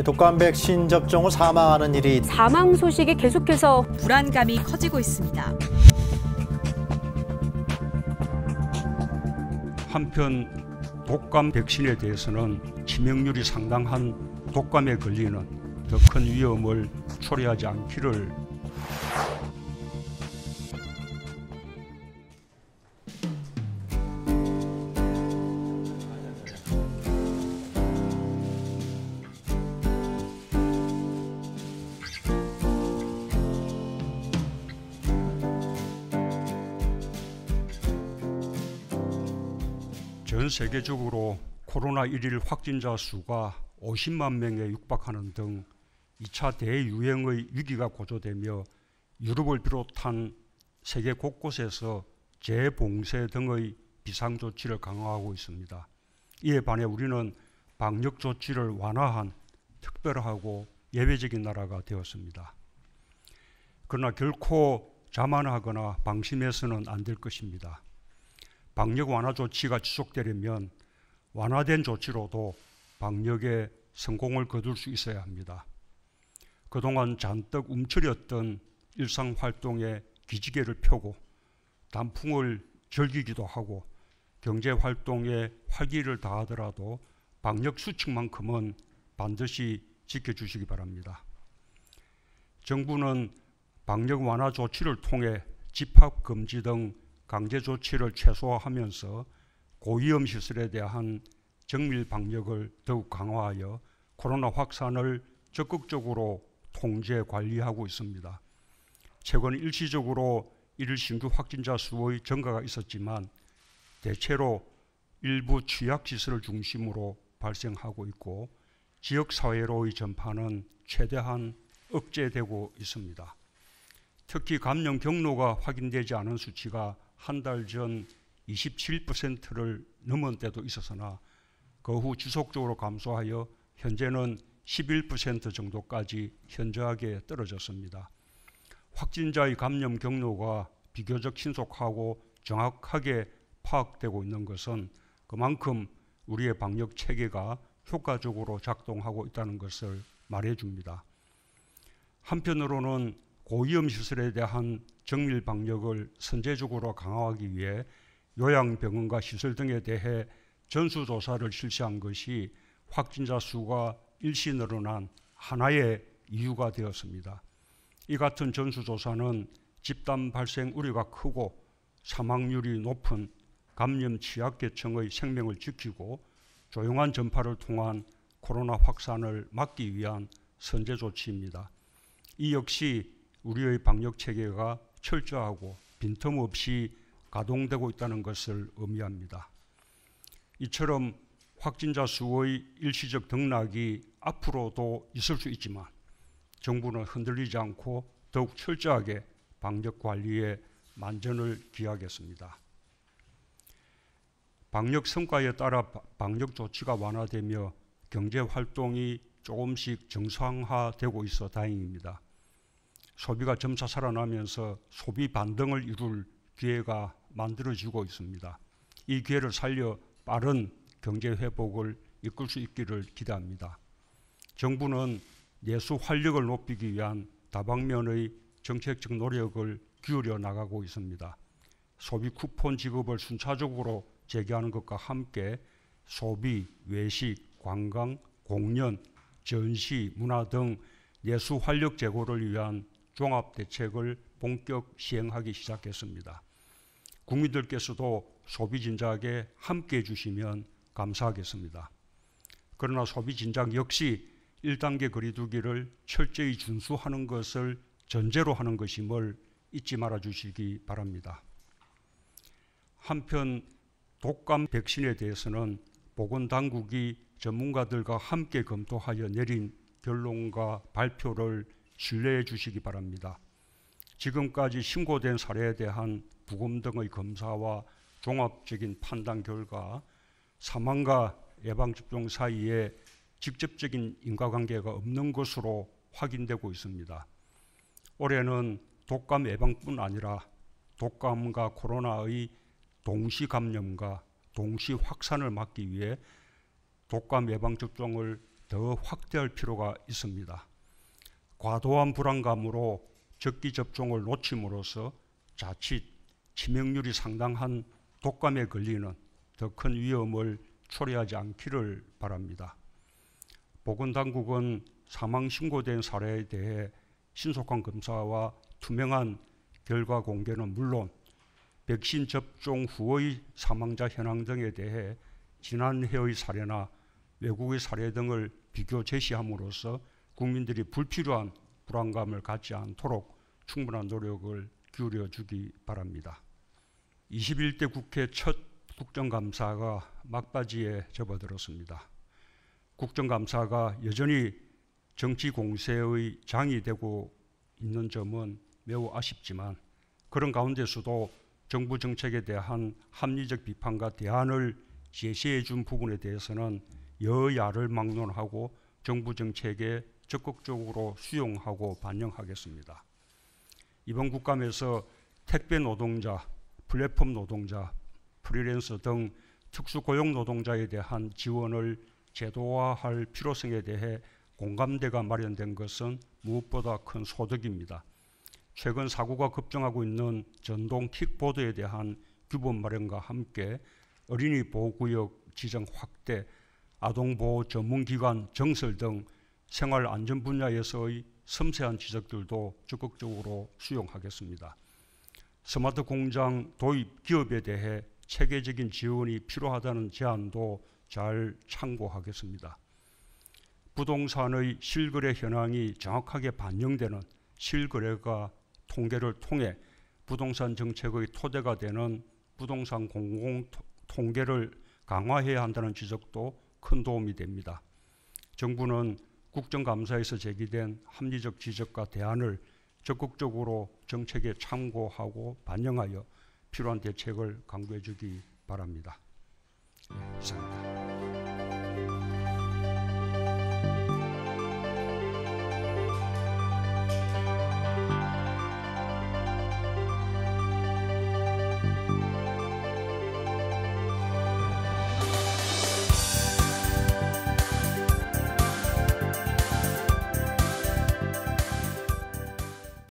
독감 백신 접종 후 사망하는 일이 사망 소식이 계속해서 불안감이 커지고 있습니다. 한편 독감 백신에 대해서는 치명률이 상당한 독감에 걸리는 더 큰 위험을 초래하지 않기를 전 세계적으로 코로나19 확진자 수가 50만 명에 육박하는 등 2차 대유행의 위기가 고조되며 유럽을 비롯한 세계 곳곳에서 재봉쇄 등의 비상조치를 강화하고 있습니다. 이에 반해 우리는 방역조치를 완화한 특별하고 예외적인 나라가 되었습니다. 그러나 결코 자만하거나 방심해서는 안 될 것입니다. 방역 완화 조치가 지속되려면 완화된 조치로도 방역에 성공을 거둘 수 있어야 합니다. 그동안 잔뜩 움츠렸던 일상활동에 기지개를 펴고 단풍을 즐기기도 하고 경제활동에 활기를 다하더라도 방역 수칙만큼은 반드시 지켜주시기 바랍니다. 정부는 방역 완화 조치를 통해 집합금지 등 강제 조치를 최소화하면서 고위험 시설에 대한 정밀 방역을 더욱 강화하여 코로나 확산을 적극적으로 통제 관리하고 있습니다. 최근 일시적으로 일일 신규 확진자 수의 증가가 있었지만 대체로 일부 취약시설을 중심으로 발생하고 있고 지역사회로의 전파는 최대한 억제되고 있습니다. 특히 감염 경로가 확인되지 않은 수치가 한 달 전 27%를 넘은 때도 있었으나 그 후 지속적으로 감소하여 현재는 11% 정도까지 현저하게 떨어졌습니다. 확진자의 감염 경로가 비교적 신속하고 정확하게 파악되고 있는 것은 그만큼 우리의 방역 체계가 효과적으로 작동하고 있다는 것을 말해줍니다. 한편으로는 고위험 시설에 대한 정밀 방역을 선제적으로 강화하기 위해 요양병원과 시설 등에 대해 전수조사를 실시한 것이 확진자 수가 일시 늘어난 하나의 이유가 되었습니다. 이 같은 전수조사는 집단 발생 우려가 크고 사망률이 높은 감염 취약계층의 생명을 지키고 조용한 전파를 통한 코로나 확산을 막기 위한 선제 조치입니다. 이 역시 우리의 방역 체계가 철저하고 빈틈없이 가동되고 있다는 것을 의미합니다. 이처럼 확진자 수의 일시적 등락이 앞으로도 있을 수 있지만 정부는 흔들리지 않고 더욱 철저하게 방역 관리에 만전을 기하겠습니다. 방역 성과에 따라 방역 조치가 완화되며 경제 활동이 조금씩 정상화되고 있어 다행입니다. 소비가 점차 살아나면서 소비 반등을 이룰 기회가 만들어지고 있습니다. 이 기회를 살려 빠른 경제 회복을 이끌 수 있기를 기대합니다. 정부는 내수 활력을 높이기 위한 다방면의 정책적 노력을 기울여 나가고 있습니다. 소비 쿠폰 지급을 순차적으로 재개하는 것과 함께 소비, 외식, 관광, 공연, 전시, 문화 등 내수 활력 제고를 위한 종합 대책을 본격 시행하기 시작했습니다. 국민들께서도 소비 진작에 함께해 주시면 감사하겠습니다. 그러나 소비 진작 역시 1단계 거리두기를 철저히 준수하는 것을 전제로 하는 것임을 잊지 말아 주시기 바랍니다. 한편 독감 백신에 대해서는 보건당국이 전문가들과 함께 검토하여 내린 결론과 발표를 신뢰해 주시기 바랍니다. 지금까지 신고된 사례에 대한 부검 등의 검사와 종합적인 판단 결과 사망과 예방접종 사이에 직접적인 인과관계가 없는 것으로 확인되고 있습니다. 올해는 독감 예방뿐 아니라 독감과 코로나의 동시 감염과 동시 확산을 막기 위해 독감 예방접종을 더 확대할 필요가 있습니다. 과도한 불안감으로 적기 접종을 놓침으로써 자칫 치명률이 상당한 독감에 걸리는 더 큰 위험을 초래하지 않기를 바랍니다. 보건당국은 사망 신고된 사례에 대해 신속한 검사와 투명한 결과 공개는 물론 백신 접종 후의 사망자 현황 등에 대해 지난해의 사례나 외국의 사례 등을 비교 제시함으로써 국민들이 불필요한 불안감을 갖지 않도록 충분한 노력을 기울여 주기 바랍니다. 21대 국회 첫 국정감사가 막바지에 접어들었습니다. 국정감사가 여전히 정치 공세의 장이 되고 있는 점은 매우 아쉽지만 그런 가운데서도 정부 정책에 대한 합리적 비판과 대안을 제시해 준 부분에 대해서는 여야를 막론하고 정부 정책에 적극적으로 수용하고 반영하겠습니다. 이번 국감에서 택배 노동자, 플랫폼 노동자, 프리랜서 등 특수고용 노동자에 대한 지원을 제도화할 필요성에 대해 공감대가 마련된 것은 무엇보다 큰 소득입니다. 최근 사고가 급증하고 있는 전동 킥보드에 대한 규범 마련과 함께 어린이 보호구역 지정 확대, 아동보호 전문기관 정설 등 생활안전 분야에서의 섬세한 지적들도 적극적으로 수용하겠습니다. 스마트 공장 도입 기업에 대해 체계적인 지원이 필요하다는 제안도 잘 참고하겠습니다. 부동산의 실거래 현황이 정확하게 반영되는 실거래가 통계를 통해 부동산 정책의 토대가 되는 부동산 공공 통계를 강화해야 한다는 지적도 큰 도움이 됩니다. 정부는 국정감사에서 제기된 합리적 지적과 대안을 적극적으로 정책에 참고하고 반영하여 필요한 대책을 강구해 주기 바랍니다. 이상입니다.